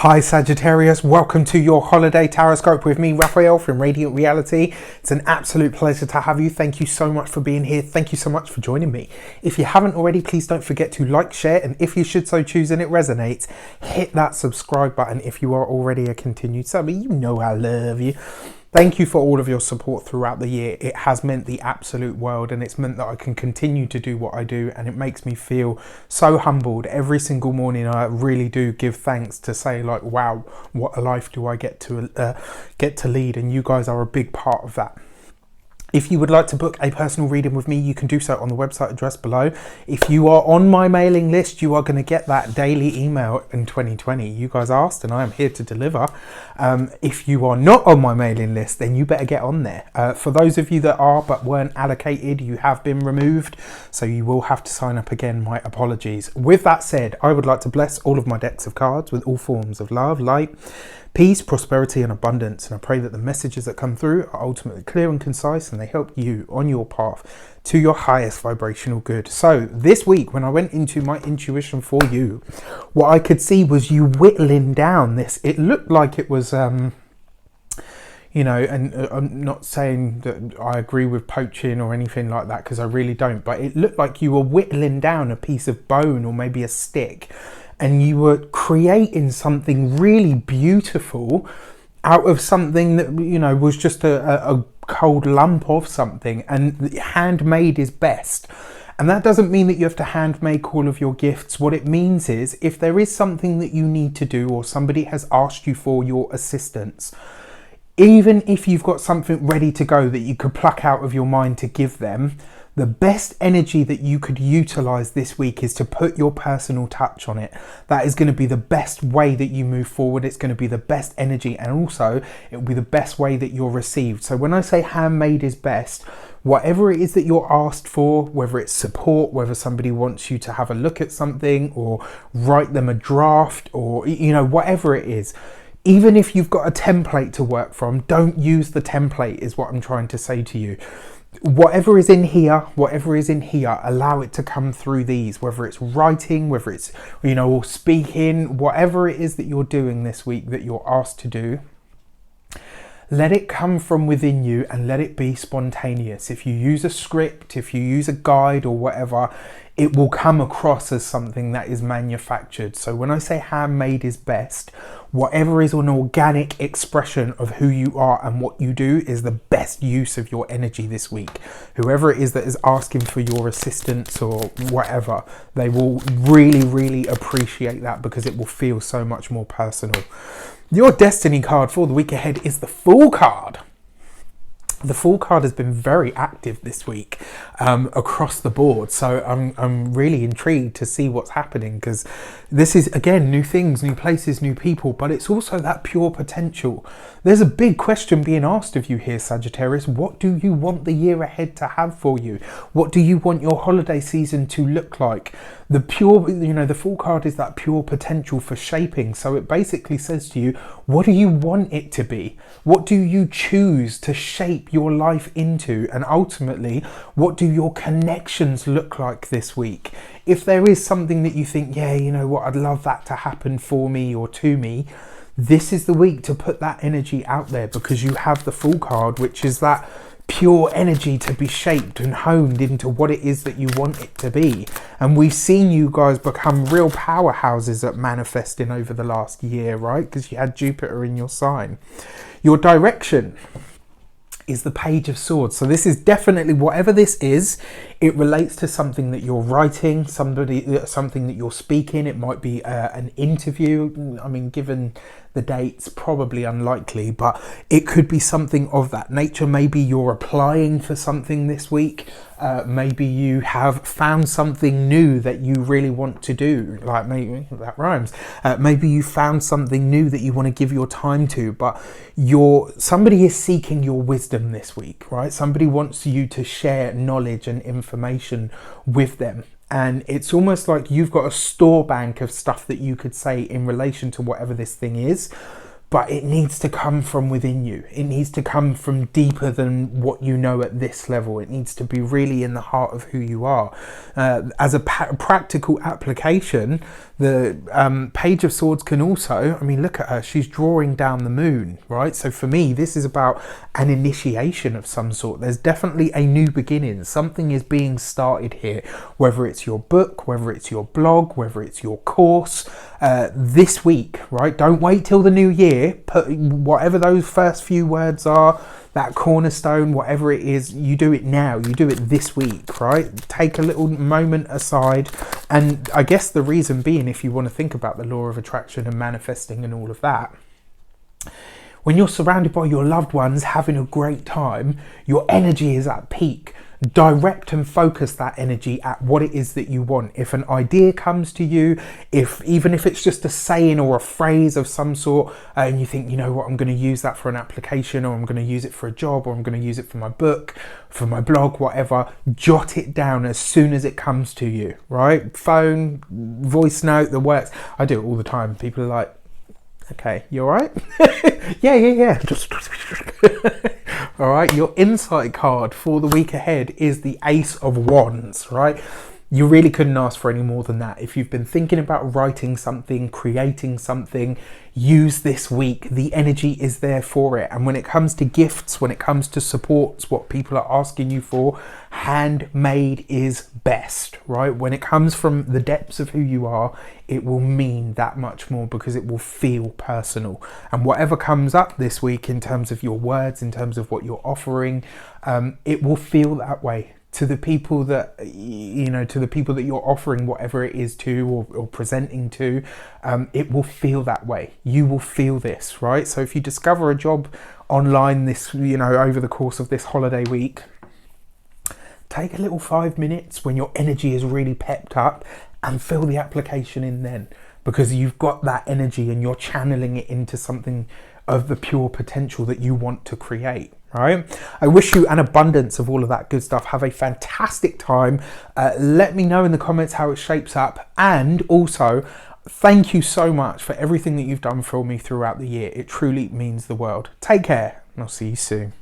Hi Sagittarius, welcome to your holiday taroscope with me, Raphael from Reydiant Reality. It's an absolute pleasure to have you. Thank you so much for being here. Thank you so much for joining me. If you haven't already, please don't forget to like, share, and if you should so choose and it resonates, hit that subscribe button if you are already a continued subby. You know I love you. Thank you for all of your support throughout the year. It has meant the absolute world, and it's meant that I can continue to do what I do, and it makes me feel so humbled. Every single morning I really do give thanks to say like, wow, what a life do I get to lead, and you guys are a big part of that. If you would like to book a personal reading with me, you can do so on the website address below. If you are on my mailing list, you are going to get that daily email in 2020. You guys asked and I am here to deliver. If you are not on my mailing list, then you better get on there. For those of you that are but weren't allocated, you have been removed, so you will have to sign up again. My apologies. With that said, I would like to bless all of my decks of cards with all forms of love, light, peace, prosperity and abundance, and I pray that the messages that come through are ultimately clear and concise and they help you on your path to your highest vibrational good. So this week when I went into my intuition for you, what I could see was you whittling down this. It looked like it was you know, and I'm not saying that I agree with poaching or anything like that because I really don't, but it looked like you were whittling down a piece of bone or maybe a stick, and you were creating something really beautiful out of something that, you know, was just a cold lump of something. And handmade is best. And that doesn't mean that you have to handmake all of your gifts. What it means is if there is something that you need to do or somebody has asked you for your assistance, even if you've got something ready to go that you could pluck out of your mind to give them, the best energy that you could utilize this week is to put your personal touch on it. That is going to be the best way that you move forward. It's going to be the best energy, and also it will be the best way that you're received. So when I say handmade is best, whatever it is that you're asked for, whether it's support, whether somebody wants you to have a look at something or write them a draft, or, you know, whatever it is, even if you've got a template to work from, don't use the template is what I'm trying to say to you. Whatever is in here, allow it to come through these, whether it's writing, whether it's, you know, or speaking, whatever it is that you're doing this week that you're asked to do. Let it come from within you and let it be spontaneous. If you use a script, if you use a guide or whatever, it will come across as something that is manufactured. So when I say handmade is best, whatever is an organic expression of who you are and what you do is the best use of your energy this week. Whoever it is that is asking for your assistance or whatever, they will really, really appreciate that because it will feel so much more personal. Your destiny card for the week ahead is the Fool card. The Fool card has been very active this week across the board, so I'm really intrigued to see what's happening, because this is, again, new things, new places, new people, but it's also that pure potential. There's a big question being asked of you here, Sagittarius. What do you want the year ahead to have for you? What do you want your holiday season to look like? The pure, you know, the Fool card is that pure potential for shaping. So it basically says to you, what do you want it to be? What do you choose to shape your life into? And ultimately, what do your connections look like this week? If there is something that you think, yeah, you know what, I'd love that to happen for me or to me, this is the week to put that energy out there, because you have the Fool card, which is that pure energy to be shaped and honed into what it is that you want it to be. And we've seen you guys become real powerhouses at manifesting over the last year, right? Because you had Jupiter in your sign. Your direction is the Page of Swords. So this is definitely, whatever this is, it relates to something that you're writing, something that you're speaking. It might be an interview. I mean, given the dates, probably unlikely, but it could be something of that nature. Maybe you're applying for something this week. Maybe you have found something new that you really want to do, like, maybe that rhymes. Maybe you found something new that you want to give your time to, but somebody is seeking your wisdom this week, right? Somebody wants you to share knowledge and information with them. And it's almost like you've got a store bank of stuff that you could say in relation to whatever this thing is. but it needs to come from within you. It needs to come from deeper than what you know at this level. It needs to be really in the heart of who you are. As a practical application, the Page of Swords can also, I mean, look at her, she's drawing down the moon, right? So for me, this is about an initiation of some sort. There's definitely a new beginning. Something is being started here, whether it's your book, whether it's your blog, whether it's your course, this week, right? Don't wait till the new year. Put whatever those first few words are, that cornerstone, whatever it is, you do it now. You do it this week, right? Take a little moment aside. And I guess the reason being, if you want to think about the law of attraction and manifesting and all of that, when you're surrounded by your loved ones having a great time, your energy is at peak. Direct and focus that energy at what it is that you want. If an idea comes to you, even if it's just a saying or a phrase of some sort, and you think, you know what, I'm going to use that for an application, or I'm going to use it for a job, or I'm going to use it for my book, for my blog, whatever, jot it down as soon as it comes to you, right? Phone, voice note, the works. I do it all the time. People are like, okay, you all right? yeah. Just all right, your insight card for the week ahead is the Ace of Wands, right? You really couldn't ask for any more than that. If you've been thinking about writing something, creating something, use this week. The energy is there for it. And when it comes to gifts, when it comes to supports, what people are asking you for, handmade is best, right? When it comes from the depths of who you are, it will mean that much more because it will feel personal. And whatever comes up this week in terms of your words, in terms of what you're offering, it will feel that way. To the people that, to the people that you're offering whatever it is to or presenting to, it will feel that way. You will feel this, right? So if you discover a job online this, over the course of this holiday week, take a little 5 minutes when your energy is really pepped up and fill the application in then, because you've got that energy and you're channeling it into something of the pure potential that you want to create. Right? I wish you an abundance of all of that good stuff. Have a fantastic time. Let me know in the comments how it shapes up. And also, thank you so much for everything that you've done for me throughout the year. It truly means the world. Take care, and I'll see you soon.